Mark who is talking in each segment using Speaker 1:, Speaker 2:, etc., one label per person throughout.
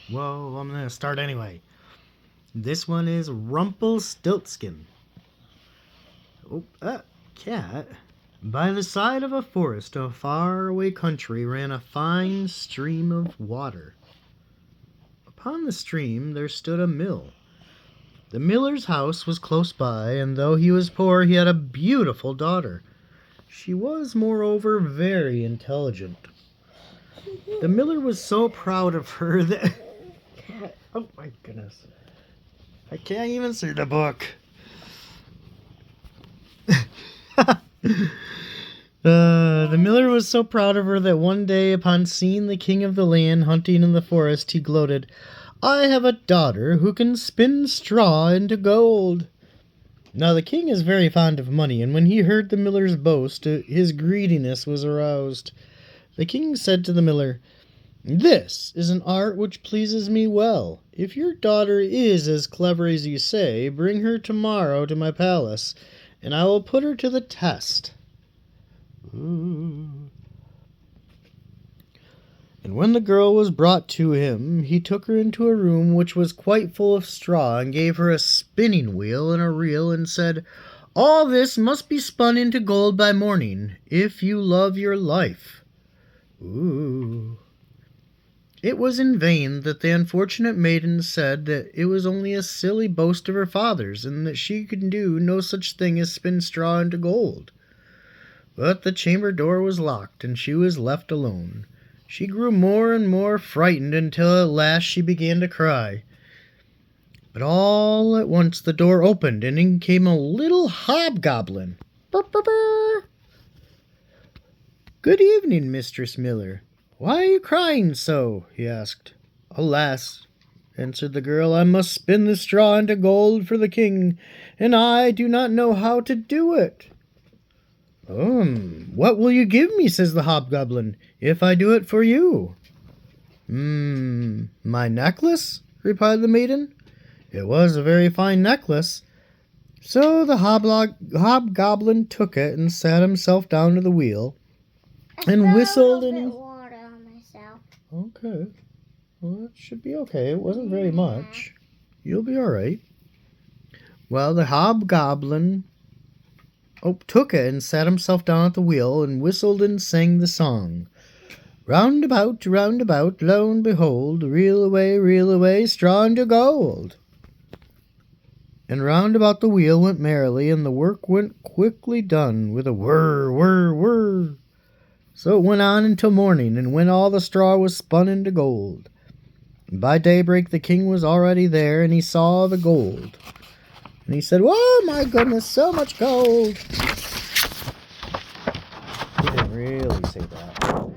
Speaker 1: Whoa, I'm gonna start anyway. This one is Rumpelstiltskin. Oh, cat. By the side of a forest of faraway country ran a fine stream of water. Upon the stream there stood a mill. The miller's house was close by, and though he was poor, he had a beautiful daughter. She was, moreover, very intelligent. The miller was so proud of her that... Oh my goodness. I can't even see the book. The miller was so proud of her that one day, upon seeing the king of the land hunting in the forest, he gloated, "I have a daughter who can spin straw into gold." Now the king is very fond of money, and when he heard the miller's boast, his greediness was aroused. The king said to the miller, "This is an art which pleases me well. If your daughter is as clever as you say, bring her tomorrow to my palace, and I will put her to the test." Ooh. And when the girl was brought to him, he took her into a room which was quite full of straw, and gave her a spinning wheel and a reel, and said, "All this must be spun into gold by morning, if you love your life." Ooh. It was in vain that the unfortunate maiden said that it was only a silly boast of her father's, and that she could do no such thing as spin straw into gold. But the chamber door was locked, and she was left alone. She grew more and more frightened, until at last she began to cry. But all at once the door opened, and in came a little hobgoblin. "Burr, burr, burr." "Good evening, Mistress Miller. Why are you crying so?" he asked. "Alas," answered the girl, "I must spin the straw into gold for the king, and I do not know how to do it." "What will you give me," says the hobgoblin, "if I do it for you?" My necklace," replied the maiden. It was a very fine necklace. So the hobgoblin took it and sat himself down to the wheel and whistled and...
Speaker 2: water on myself.
Speaker 1: Okay. Well, it should be okay. It wasn't very much. You'll be all right. Well, the hobgoblin took it and sat himself down at the wheel and whistled and sang the song. Round about, lo and behold, reel away, straw into gold. And round about the wheel went merrily, and the work went quickly done, with a whir, whir, whir. So it went on until morning, and when all the straw was spun into gold. And by daybreak the king was already there, and he saw the gold. And he said, "Oh my goodness, so much gold!" He didn't really say that.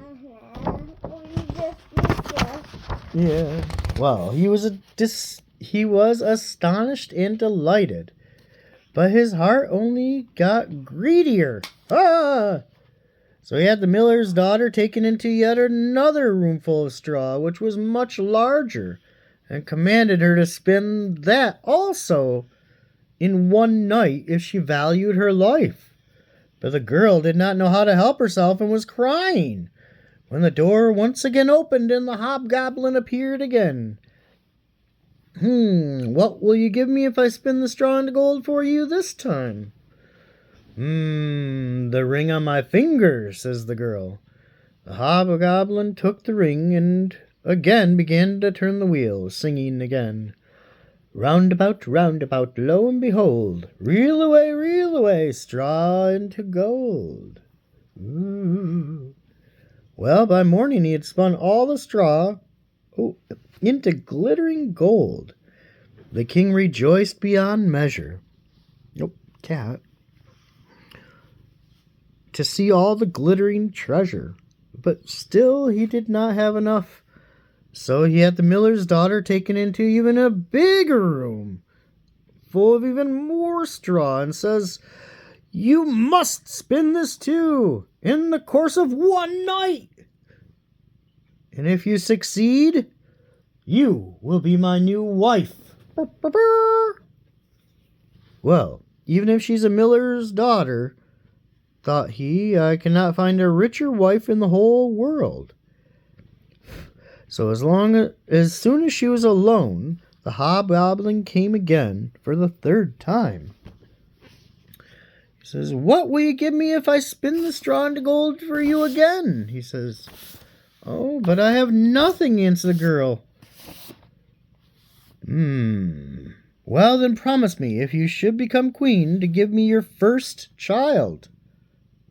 Speaker 1: Yeah. Well, he was astonished and delighted, but his heart only got greedier. Ah! So he had the miller's daughter taken into yet another roomful of straw, which was much larger, and commanded her to spin that also in one night if she valued her life. But the girl did not know how to help herself and was crying, when the door once again opened and the hobgoblin appeared again. What will you give me if I spin the straw into gold for you this time?" The ring on my finger," says the girl. The hobgoblin took the ring and again began to turn the wheel, singing again, round about, lo and behold, reel away, straw into gold." Ooh. Well, by morning he had spun all the straw into glittering gold. The king rejoiced beyond measure. Cat. To see all the glittering treasure. But still he did not have enough. So he had the miller's daughter taken into even a bigger room, full of even more straw, and says, "You must spin this too, in the course of one night. And if you succeed, you will be my new wife." Well, even if she's a miller's daughter, thought he, I cannot find a richer wife in the whole world. So as soon as she was alone, the hobgoblin came again for the third time. He says, "What will you give me if I spin the straw into gold for you again?" He says. "Oh, but I have nothing," answered the girl. Well, then promise me, if you should become queen, to give me your first child."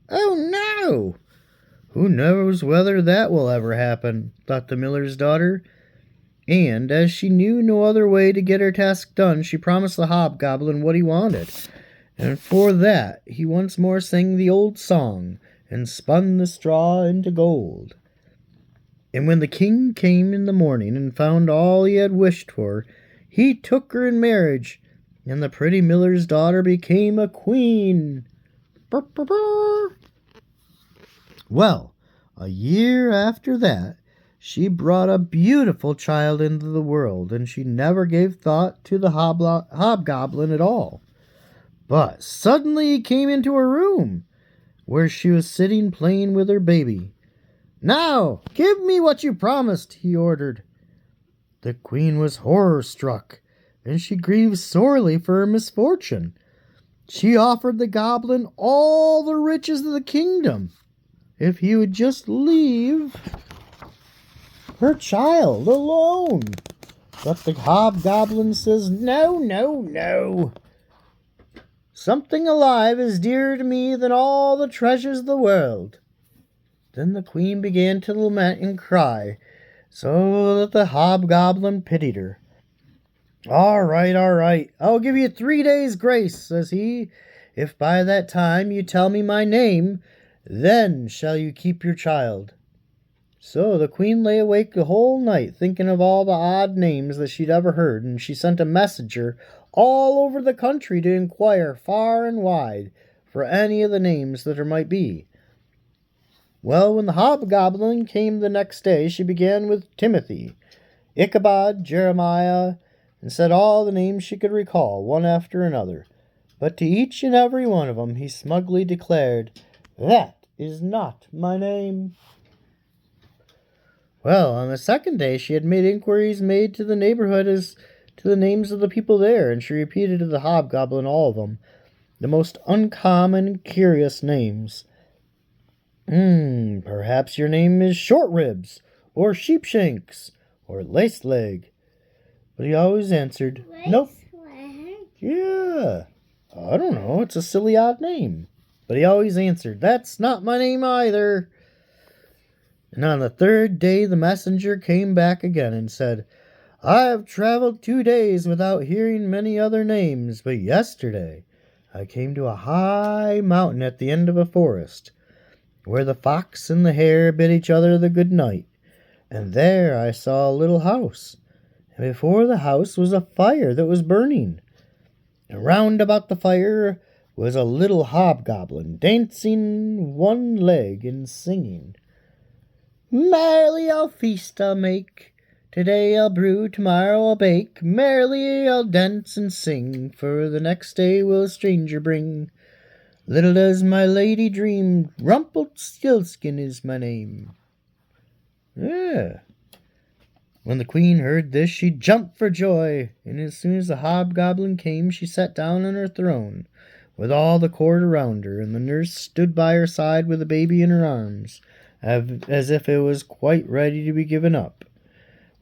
Speaker 1: "Oh, no!" "Who knows whether that will ever happen," thought the miller's daughter. And, as she knew no other way to get her task done, she promised the hobgoblin what he wanted. And for that, he once more sang the old song, and spun the straw into gold. And when the king came in the morning and found all he had wished for, he took her in marriage, and the pretty miller's daughter became a queen. Burr, burr, burr. Well, a year after that, she brought a beautiful child into the world, and she never gave thought to the hobgoblin at all. But suddenly he came into her room, where she was sitting playing with her baby. "Now, give me what you promised," he ordered. The queen was horror-struck, and she grieved sorely for her misfortune. She offered the goblin all the riches of the kingdom, if he would just leave her child alone. But the hobgoblin says, "No, no, no. Something alive is dearer to me than all the treasures of the world." Then the queen began to lament and cry, so that the hobgoblin pitied her. All right, I'll give you 3 days' grace," says he. "If by that time you tell me my name, then shall you keep your child." So the queen lay awake the whole night, thinking of all the odd names that she'd ever heard, and she sent a messenger all over the country to inquire far and wide for any of the names that there might be. Well, when the hobgoblin came the next day, she began with Timothy, Ichabod, Jeremiah, and said all the names she could recall, one after another. But to each and every one of them he smugly declared, "That is not my name." Well, on the second day she had made inquiries made to the neighborhood as to the names of the people there, and she repeated to the hobgoblin all of them, the most uncommon and curious names. Perhaps your name is Short Ribs, or Sheepshanks, or Lace Leg." But he always answered, "Nope." "Yeah, I don't know, it's a silly odd name." But he always answered, "That's not my name either." And on the third day the messenger came back again and said, "I have traveled 2 days without hearing many other names, but yesterday I came to a high mountain at the end of a forest, where the fox and the hare bid each other the good night, and there I saw a little house, and before the house was a fire that was burning, and round about the fire was a little hobgoblin, dancing one leg and singing, "Merrily I'll feast, I'll make, today I'll brew, tomorrow I'll bake, merrily I'll dance and sing, for the next day will a stranger bring. Little does my lady dream, Rumpelstiltskin is my name." Yeah. When the queen heard this, she jumped for joy, and as soon as the hobgoblin came, she sat down on her throne, with all the court around her, and the nurse stood by her side with the baby in her arms, as if it was quite ready to be given up.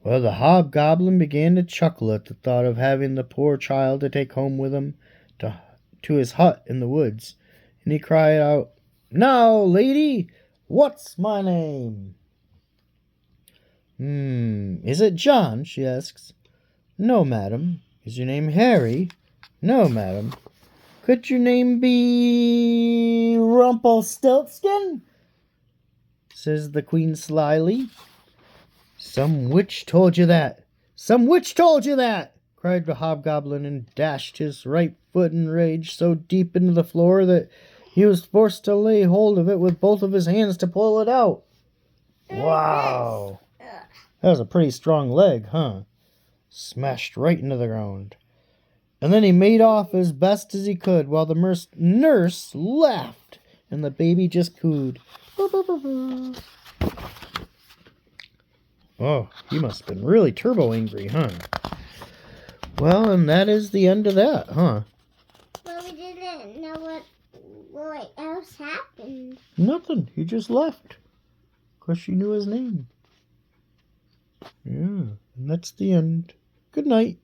Speaker 1: Well, the hobgoblin began to chuckle at the thought of having the poor child to take home with him to his hut in the woods, and he cried out, "Now, lady, what's my name?" "Is it John?" she asks. "No, madam." "Is your name Harry?" "No, madam." "Could your name be Rumpelstiltskin?" says the queen slyly. "Some witch told you that! Some witch told you that!" cried the hobgoblin, and dashed his right foot in rage so deep into the floor that he was forced to lay hold of it with both of his hands to pull it out. Wow! That was a pretty strong leg, huh? Smashed right into the ground. And then he made off as best as he could, while the nurse laughed, and the baby just cooed. Oh, he must have been really turbo angry, huh? Well, and that is the end of that, huh?
Speaker 2: But we didn't know what else happened.
Speaker 1: Nothing. He just left. Because she knew his name. Yeah, and that's the end. Good night.